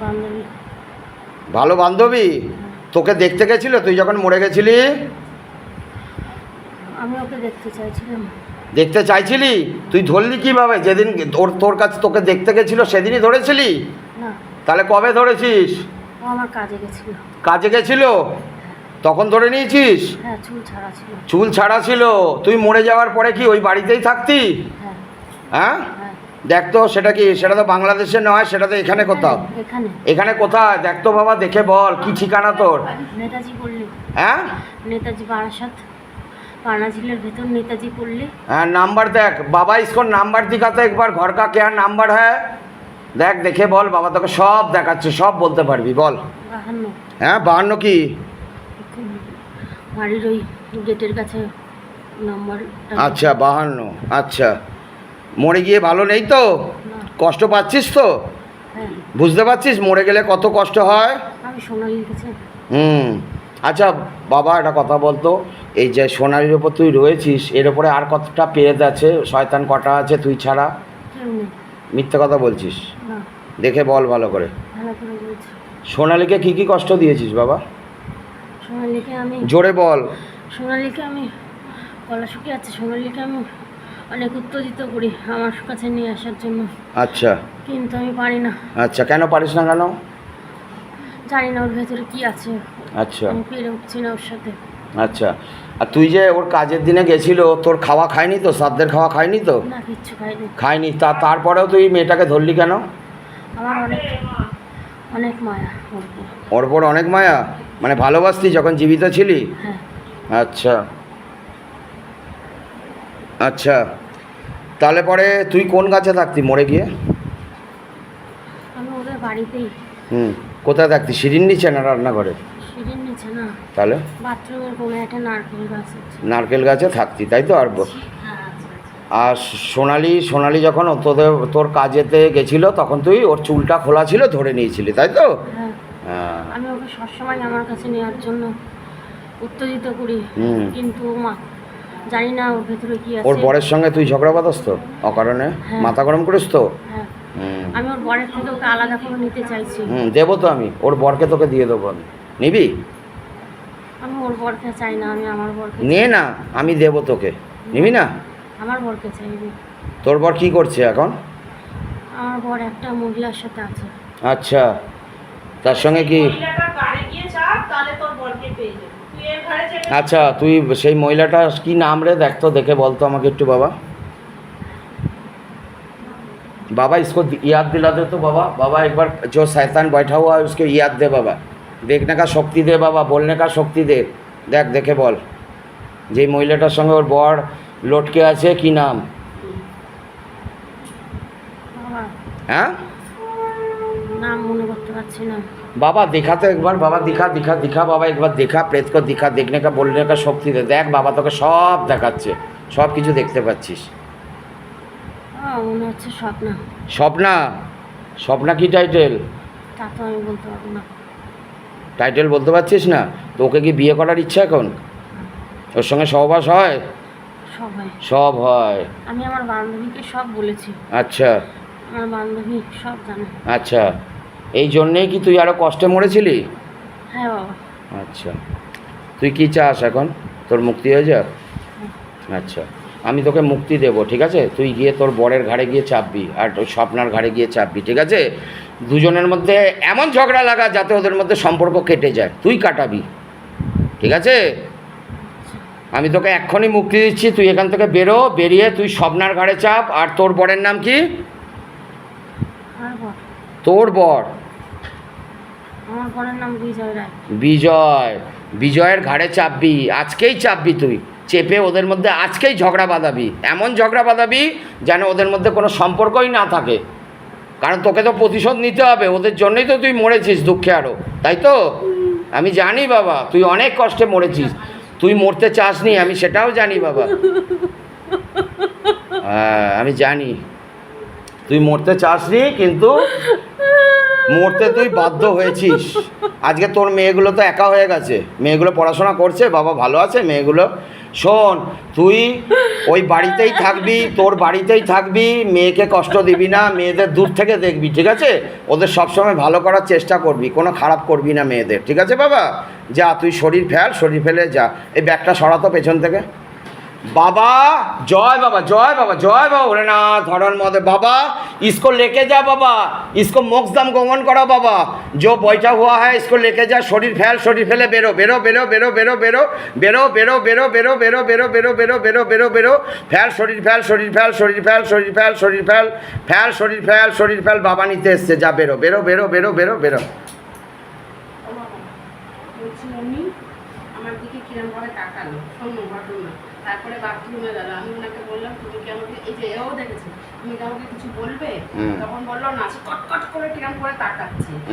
বান্ধবী। ভালো বান্ধবী? তোকে দেখতে গেছিল তুই যখন মরে গেছিলি? আমি ওকে দেখতে চাইছিলাম। দেখতে চাইছিলি? তুই ধরলি কিভাবে? যেদিন তোর কাছে তোকে দেখতে গেছিল সেদিনই ধরেছিলি? না, তাহলে কবে ধরেছিস? ও আমার কাজে গেছিল। কাজে গেছিল তখন ধরে নিয়েছিস? হ্যাঁ, চুল ছাড়া ছিল। চুল ছাড়া ছিল। তুই মরে যাওয়ার পরে কি ওই বাড়িতেই থাকতি? হ্যাঁ হ্যাঁ, হ্যাঁ। দেখ তো সেটা কি, সেটা তো বাংলাদেশে নয়, সেটা তো এখানে কোথাও। এখানে। এখানে কোথায় দেখ তো বাবা, দেখে বল কি ঠিকানা তোর? নেতাজি পল্লী। হ্যাঁ, নেতাজি বারাসাত, পানাঝিলের ভেতর নেতাজি পল্লী। হ্যাঁ নাম্বার দেখ বাবা, इसको নাম্বার দিখাতে একবার, ঘর কা क्या নাম্বার হ্যাঁ দেখ, দেখে বল, বাবা তোকে সব দেখাচ্ছে, সব বলতে পারবি, বল। 52। হ্যাঁ 52 কি? বাড়ির ওই গেটের কাছে নাম্বার। আচ্ছা 52। আচ্ছা, মরে গিয়ে ভালো নেই তো? না। কষ্ট পাচ্ছিস তো? হ্যাঁ, বুঝতে পারছিস মরে গেলে কত কষ্ট হয়? আমি সোনালির কাছে। আচ্ছা বাবা, একটা কথা বলতো, এই যে সোনালির ওপর তুই রয়েছিস, এর ওপরে আর কতটা পেরেত আছে, শয়তান কটা আছে তুই ছাড়া? কেউ নেই। মিথ্যে কথা বলছিস? না, দেখে বল ভালো করে। ভালো করে বলছি। সোনালিকে কি কি কষ্ট দিয়েছিস বাবা? সোনালিকে আমি জোরে বল। সোনালিকে আমি গলা শুকিয়ে আছে, সোনালিকে আমি অনেক উত্তেজিত করি আমার কাছে নিয়ে আসার জন্য, আচ্ছা কিন্তু আমি পারি না। আচ্ছা, কেন পারিস না কেন? জানি না ওর ভেতরে কি আছে। আচ্ছা আমি পেরে উঠছি না ওর সাথে। আচ্ছা, আর তুই যে ওর কাজের দিনে গেছিল, তোর খাওয়া খায়নি তো? সাধ্যের খাওয়া খায়নি তো? না, কিচ্ছু খাইনি। খায়নি, তারপরেও তুই মেয়েটাকে ধরলি কেন? আমার অনেক অনেক মায়া ওর উপর। ওর ওপর অনেক মায়া? মানে ভালোবাসতি যখন জীবিত ছিলি? হ্যাঁ। আচ্ছা আচ্ছা, তাহলে পরে তুই কোন গাছে থাকতি মরে গিয়ে? আমি ওদের বাড়িতেই। কোথায় থাকতি? সিঁড়ির নিচে না রান্নাঘরে? সিঁড়ির নিচে না, তাহলে বাথরুমের কোনো একটা নারকেল গাছ আছে। নারকেল গাছে থাকতি, তাই তো? হ্যাঁ। আর সোনালি যখন তোর কাজেতে গেছিলো তখন তুই ওর চুলটা খোলা ছিল, ধরে নিয়েছিলি, তাই তো? হ্যাঁ, হ্যাঁ। আমি ওকে সবসময় আমার কাছে নেওয়ার জন্য উত্তেজিত করি, কিন্তু জানি না ওর ভেতরে কি আছে। ওর বরের সঙ্গে তুই ঝগড়া বাঁধাস তো অকারণে? হ্যাঁ। মাথা গরম করিস তো? হ্যাঁ, আমি ওর বরের থেকে ওকে আলাদা করে নিতে চাইছি। দেবো তো আমি, ওর বরকে তোকে দিয়ে দেবো আমি, নিবি? আমি ওর বরকে চাই না, আমি আমার বরকে নে না, আমি দেবো তোকে, নিবি না? আমার বরকে চাইবি। তোর বর কি করছে এখন? আমার বর একটা মহিলার সাথে আছে। আচ্ছা, তার সঙ্গে কি? আচ্ছা, তুই সেই মহিলাটা কি নাম রে, দেখ তো, দেখে বলতো আমাকে একটু বাবা। बाबा इसको याद दिला दे तो बाबा, बाबा एक बार जो शैतान बैठा हुआ है उसको याद दे बाबा, देखने का शक्ति दे बाबा, बोलने का शक्ति दे। देख देखे बोल, যে মহিলাটার সঙ্গে ওর বর লটকে আছে কি নাম? বাবা, হ্যাঁ নাম মনে করতে পারছি না। बाबा दिखा तो एक बार, बाबा दिखा दिखा दिखा बाबा, एक बार दिखा, प्रेत को दिखा, देखने का बोलने का शक्ति दे। देख बाबा তোকে সব দেখাচ্ছে, সব কিছু দেখতে পাচ্ছিস। মনে হচ্ছে স্বপ্না। স্বপ্না? স্বপ্না কি টাইটেল? তা তো আমি বলতে পারবো না। টাইটেল বলতে পারছিস না? তো ওকে কি বিয়ে করার ইচ্ছা এখন? ওর সঙ্গে সহবাস হয়? সবাই সব হয়? আমি আমার বান্ধবীকে সব বলেছি। আচ্ছা আমার বান্ধবী সব জানে। আচ্ছা, এই জন্যেই কি তুই আরও কষ্টে মরেছিলি? হ্যাঁ বাবা। আচ্ছা, তুই কি চাস এখন? তোর মুক্তি হয়ে যাক? আচ্ছা, আমি তোকে মুক্তি দেব, ঠিক আছে? তুই গিয়ে তোর বরের ঘাড়ে গিয়ে চাপবি, আর ওই স্বপ্নার ঘাড়ে গিয়ে চাপবি, ঠিক আছে? দুজনের মধ্যে এমন ঝগড়া লাগা যাতে ওদের মধ্যে সম্পর্ক কেটে যায়, তুই কাটাবি, ঠিক আছে? আমি তোকে এক্ষুনি মুক্তি দিচ্ছি, তুই এখান থেকে বেরো, বেরিয়ে তুই স্বপ্নার ঘাড়ে চাপ। আর তোর বরের নাম কি? আর বর? তোর বর? আমার বরের নাম বিজয় রায়। বিজয়? বিজয়ের ঘাড়ে চাপবি, আজকেই চাপবি তুই, চেপে ওদের মধ্যে আজকেই ঝগড়া বাঁধাবি, এমন ঝগড়া বাঁধাবি যেন ওদের মধ্যে কোনো সম্পর্কই না থাকে। কারণ তোকে তো প্রতিশোধ নিতে হবে, ওদের জন্যই তো তুই মরেছিস দুঃখে আরও, তাই তো? আমি জানি বাবা, তুই অনেক কষ্টে মরেছিস, তুই মরতে চাসনি, আমি সেটাও জানি বাবা। হ্যাঁ আমি জানি তুই মরতে চাসনি, কিন্তু মরতে তুই বাধ্য হয়েছিস। আজকে তোর মেয়েগুলো তো একা হয়ে গেছে, মেয়েগুলো পড়াশোনা করছে, বাবা ভালো আছে মেয়েগুলো। শোন, তুই ওই বাড়িতেই থাকবি, তোর বাড়িতেই থাকবি, মেয়েকে কষ্ট দিবি না, মেয়েদের দূর থেকে দেখবি, ঠিক আছে? ওদের সবসময় ভালো করার চেষ্টা করবি, কোনো খারাপ করবি না মেয়েদের, ঠিক আছে বাবা? যা তুই শরীর ফেলে যা। এই ব্যাগটা সরাতো পেছন থেকে। बाबा जय बाबा जय बाबा जय बाबा भोलेनाथ हरण मदे बाबा इसको लेके जा बाबा, इसको मोक्षधाम गमन करो बाबा। जो बैठा हुआ है इसको लेके जा, शरीर फैले बेरो बेरो बेरो बेरो बेरो बेरो बेरो बेरो बेरो बेरो बेरो बेरो बेरो बेरो बेरो बेरो बेरो फैल शरीर फैल शरीर फैल शरीर फैल शरीर फैल शरीर फैल फैल शरीर फैल शरीर फैल बाबा नीते एसছে जा बेरो बेरो बेरो बेरो बेरो बेरो। আমার দিকে কিরম ভাবে তাকালো, শোনো ঘটনা। তারপরে বাথরুমে গেল, আমি ওনাকে বললাম তুমি কি আমাকে, এই যে এও দেখেছে, তুমি কি আমাকে কিছু বলবে? তখন বললো না, কট কট করে কিরম করে তাকাচ্ছে।